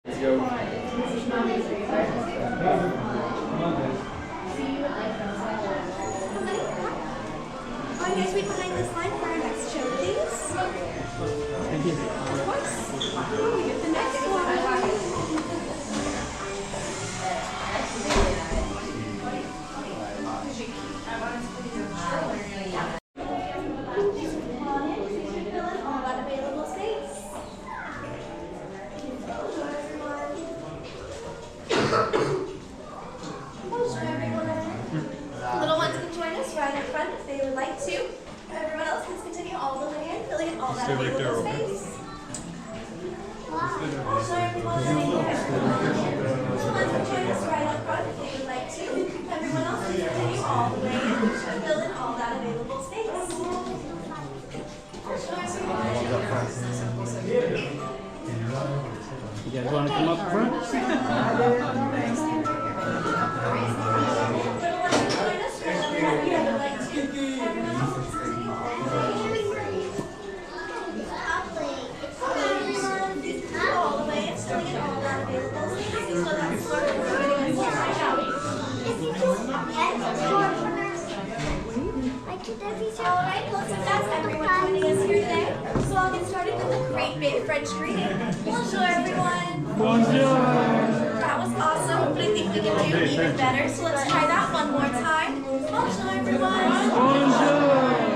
you guys wait behind this line for our next show, please? Thank you. Of course. Oh, we get the next one. All that available space. Little ones can join us right up front if they would like to. Everyone else can continue all the way in, filling in all that available space. Also, everyone in here. Little ones can join us right up front if they would like to. Everyone else can continue all the way in, fill in all that available space. You guys want to come up front? Alright, well, since that's everyone joining us here today, so I'll get started with a great big French greeting. Bonjour, everyone. Bonjour. That was awesome, but I think we can do even better, so let's try that one more time. Bonjour, everyone. Bonjour.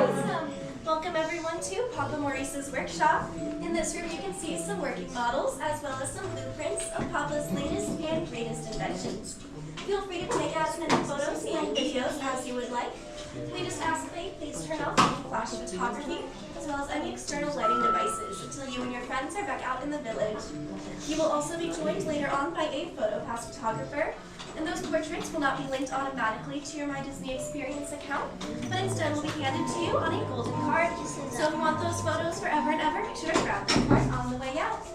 Awesome. Welcome, everyone, to Papa Maurice's workshop. In this room, you can see some working models, as well as some blueprints of Papa's latest and greatest inventions. Feel free to take as many photos and videos as you would like. We just ask that you please turn off any flash photography, as well as any external lighting devices, until you and your friends are back out in the village. You will also be joined later on by a PhotoPass photographer, and those portraits will not be linked automatically to your My Disney Experience account, but instead will be handed to you on a golden card. So if you want those photos forever and ever, make sure to grab that card on the way out.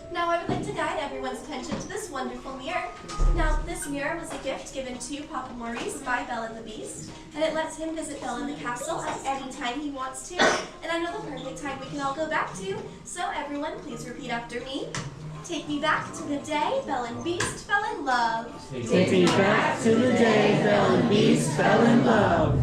Now I would like to guide everyone's attention to this wonderful mirror. Now this mirror was a gift given to Papa Maurice by Belle and the Beast, and it lets him visit Belle in the castle at any time he wants to, and I know the perfect time we can all go back to, so everyone please repeat after me. Take me back to the day Belle and Beast fell in love. Take me back to the day Belle and Beast fell in love.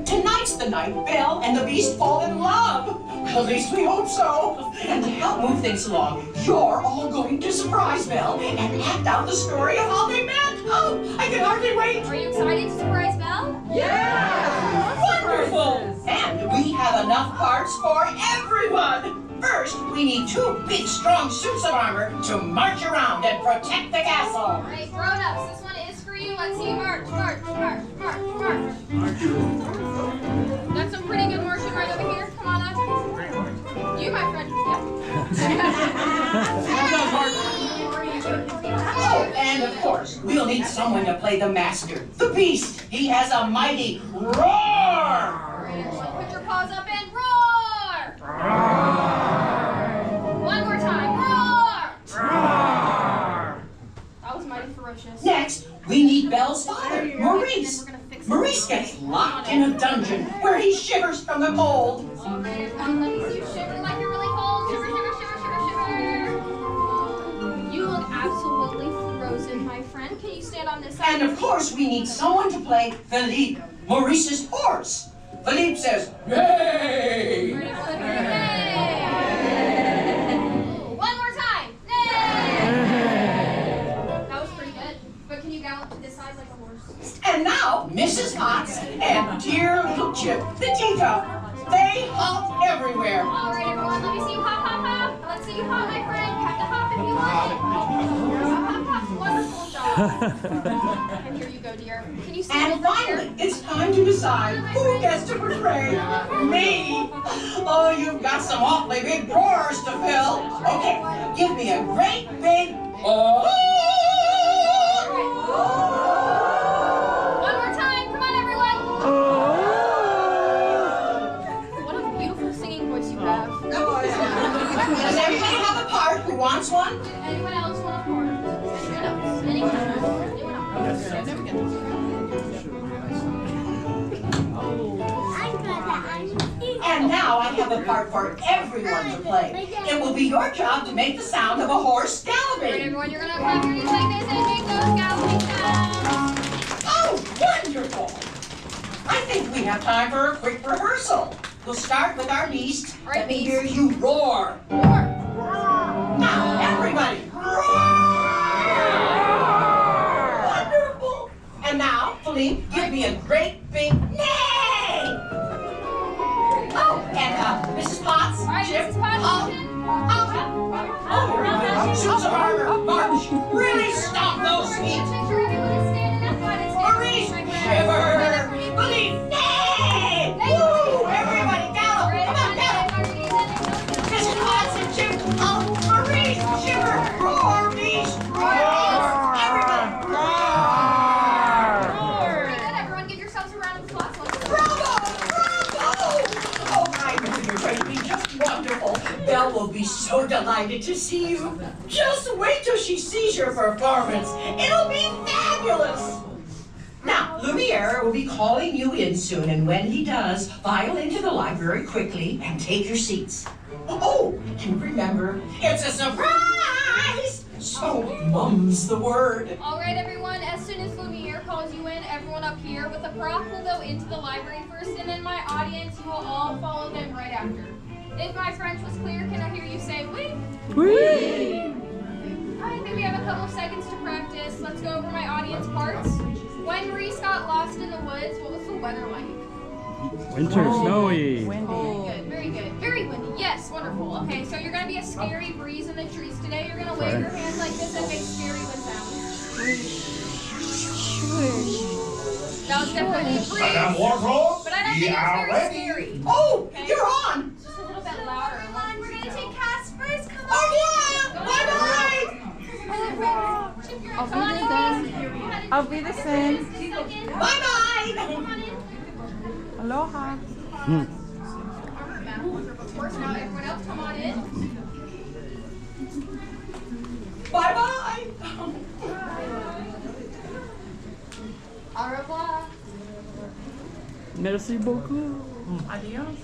Tonight's the night Belle and the Beast fall in love. At least we hope so. And to help move things along, you're all going to surprise Belle and act out the story of how they met. Oh, I can hardly wait. Are you excited to surprise Belle? Yeah! Wonderful! And we have enough parts for everyone. First, we need 2 big, strong suits of armor to march around and protect the castle. All right, grown-ups, this one is for you. Let's see you march, march, march, march, march. Got some pretty good marching right over here. Come on up. You, my friend. Yep. Oh, and And of course, we'll need someone to play the master, the beast. He has a mighty roar. Alright, everyone, put your paws up and roar! One more time, roar! That was mighty ferocious. Next, we need Belle's father, Maurice. Maurice gets locked in a dungeon where he shivers from the cold. Alright, everyone, let me see you shiver like you're really cold. Shiver, shiver, shiver, shiver, shiver. You look absolutely frozen, my friend. Can you stand on this side? And of course, we need someone to play Philippe, Maurice's horse. Philippe says, "Nay!" Alright, everyone, nay! One more time, nay! That was pretty good. But can you gallop to this side like a horse? And now, Mrs. Potts and dear little Chip, the teacup, they hop everywhere. Alright, everyone, let me see you hop, hop, hop. Let's see you hop, my friend. You have to hop if you want it. Hop, hop, hop. Wonderful job. And here you go, dear. Can you stand And over here? finally, it's time to decide who gets to portray me. Oh, you've got some awfully big drawers to fill. Okay, give me a great big oh. One more time. Come on, everyone. What a beautiful singing voice you have. Does everybody have a part who wants one? Anyone else want a part? Anyone else? Anyone else? And now I have a part for everyone to play. It will be your job to make the sound of a horse Alright, galloping. everyone, you're gonna clap your hands like this and make those galloping sounds. Oh, wonderful! I think we have time for a quick rehearsal. We'll start with our beast. All right, Let me beast. hear you roar. Roar. Now, everybody, roar! Wonderful! And now, Philippe, give me a great big neigh! Oh, and Mrs. Potts, Alright, Chip, Mrs. Potts, oh, very good. Suits of armor, march! Really stop those feet! Make sure everyone is standing up. Go ahead and stand up, Maurice, my friend. shiver! Philippe, neigh! Woo! Everybody, gallop! Alright, Come on, gallop! everyone, Mrs. Potts and Chip, oh, Maurice, shiver! Roar, beast, roar! Everybody, roar! Pretty good, everyone. Give yourselves a round of applause. Bravo! Bravo! Oh, I know you're going to be just wonderful. Belle will be so delighted to see you. Just wait till she sees your performance. It'll be fabulous. Now, Lumière will be calling you in soon, and when he does, file into the library quickly and take your seats. Oh, and remember, it's a surprise! So, mum's the word. Alright, everyone. As soon as Lumière calls you in, everyone up here with a prop will go into the library first, and then my audience, you will all follow them right after. If my French was clear, can I hear you say oui? Whee! I think we have a couple of seconds to practice. Let's go over my audience parts. When Maurice got lost in the woods, what was the weather like? Winter, snowy. Very good, very good. Very windy. Yes, wonderful. Okay, so you're going to be a scary breeze in the trees today. You're going to wave your hands like this and make scary wind sounds. That was definitely a breeze. Madame Wardrobe, But I don't we think it was are very ready. scary. Oh, Okay. you're on! Just a little bit louder. We're gonna take cast first. Come on. Oh, yeah! Bye-bye! I'll be the same. Bye-bye! Aloha. Of course, now everyone else come on in. Bye-bye! Au revoir. Merci beaucoup. Adios.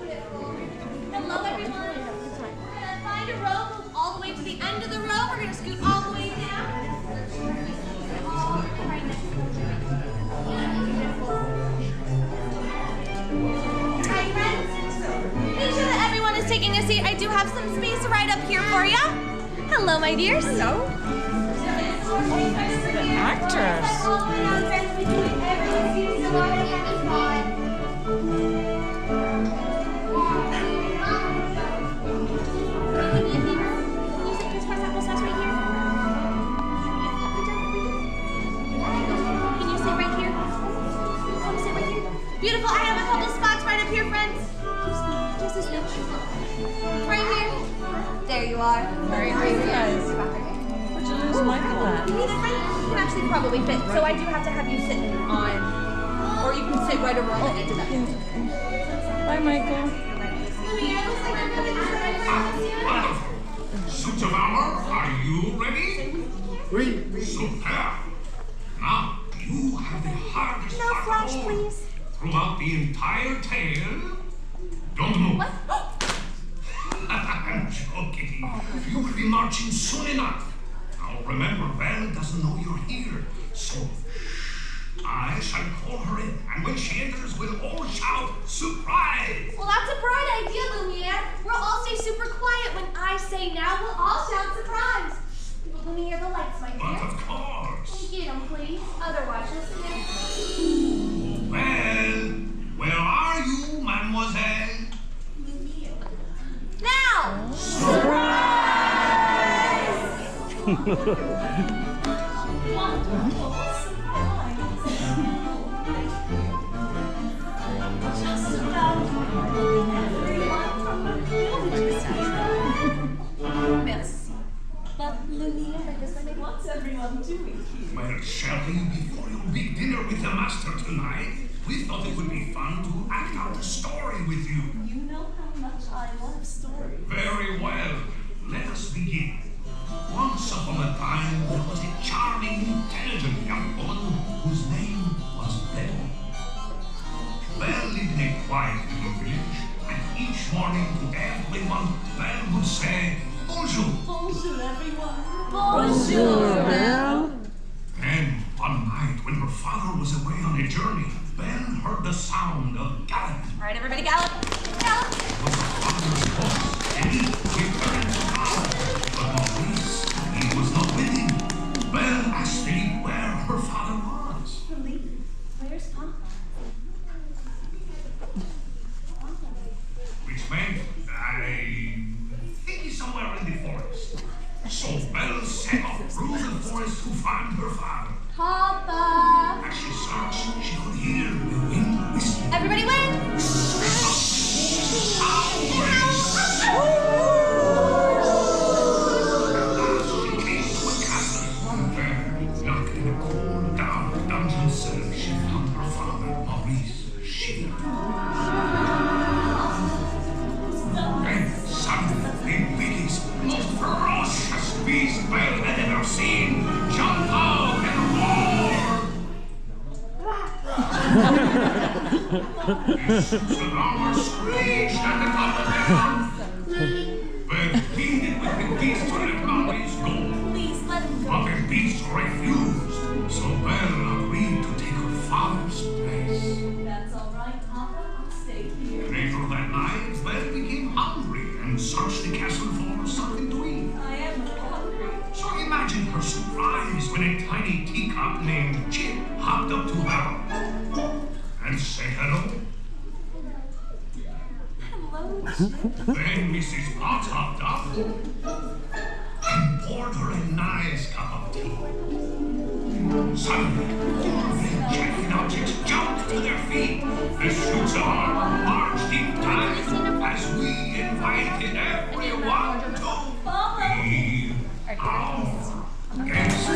Hello, everyone. We're gonna find a row, move all the way to the end of the row. We're gonna scoot all the way down. Hi, friends. Make sure that everyone is taking a seat. I do have some space right up here for you. Hello, my dears. Hello. The actors. Beautiful. I have a couple spots right up here, friends. Right here. There you are. Very nice, guys. Where'd you lose Michael at? You can actually probably fit, so I do have to have you sit on, or you can sit right over on the edge of that. Bye, Michael. Suits of armor, are you ready? Oui. Super. Now, you have the hardest No part flash, of all. please. Throughout the entire tale, don't move. What? I'm joking. You will be marching soon enough. Now remember, Belle doesn't know you're here, so I shall call her in, and when she enters, we'll all shout, surprise! Well, that's a bright idea, Lumière. We'll all stay super quiet when I say now. We'll all shout surprise. Lumière, the lights, my But dear. of course. Get them, please. Other watches. Well, where are you, mademoiselle? Now! Merci. But Lumière, what's everyone doing here? Well, Shelley, before your big dinner with the master tonight, we thought it would be fun to act out a story with you. You know how much I love stories. Very well. Let us begin. Once upon a time, there was a charming, intelligent young woman whose name was Belle. Belle lived in a quiet little village, and each morning to everyone, Belle would say, bonjour. Bonjour, everyone. Bonjour. Then, one night, when her father was away on a journey, Belle heard the sound of galloping. All right, everybody, gallop. Gallop. It was her father's horse, and he returned to town. But Maurice, he was not with him. Belle asked Philippe where her father was. Relive. Where's Papa? Which meant, I think he's somewhere in the forest. So Belle set off through the forest to find her father. Papa. As she searched, she could hear the wind whistling. Everybody win. She came to a castle. There, locked in a cool, dark dungeon cell, she found her father, Maurice, shivering. Then suddenly, the biggest, most ferocious beast Belle had ever seen jumped out and roared. The armor screeched at the top of their lungs. Belle pleaded with the beast to let Maurice go. Please let him go. But the beast refused, so Belle agreed to take her father's place. That's all right, Papa. I'll stay here. Later that night, Belle became hungry and searched the castle for something to eat. I am hungry. So imagine her surprise when a tiny teacup named Chip hopped up to her and said hello. Hello. Then Mrs. Potts hopped up and poured her a nice cup of tea. Suddenly, all the enchanted objects jumped to their feet. The suits of armor marched in time as we invited everyone to be our guests.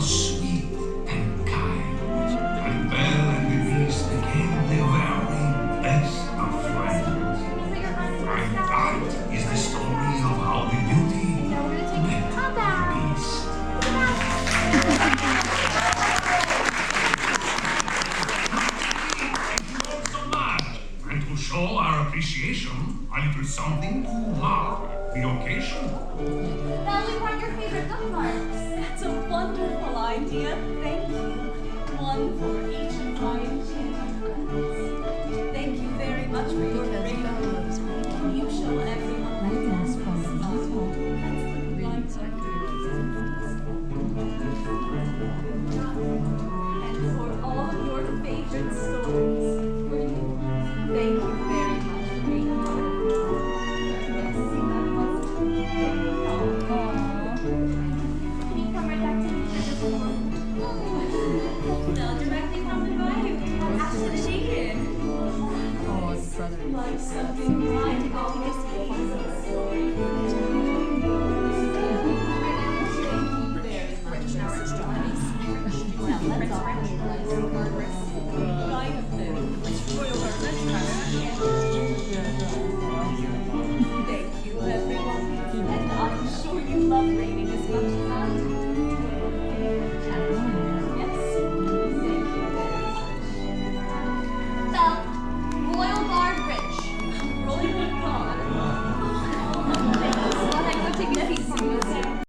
was sweet and kind. And Belle and Maurice became the very best of friends. And that is the story of how the beauty met the beast. So much. And to show our appreciation, a little something to mark the occasion. Belle, we want your favorite bookmarks. That's a wonderful idea. Thank you. One for each of my enchanted friends. Thank you very much for your great work. Can you show everyone that dance from the and for all of your favorite stories. Thank you very much for being part of it. Yes, that was Aww. Can you come right back to me for just a moment? Belle directly coming by. We have absolutely shaken. Oh, brother. Like something right.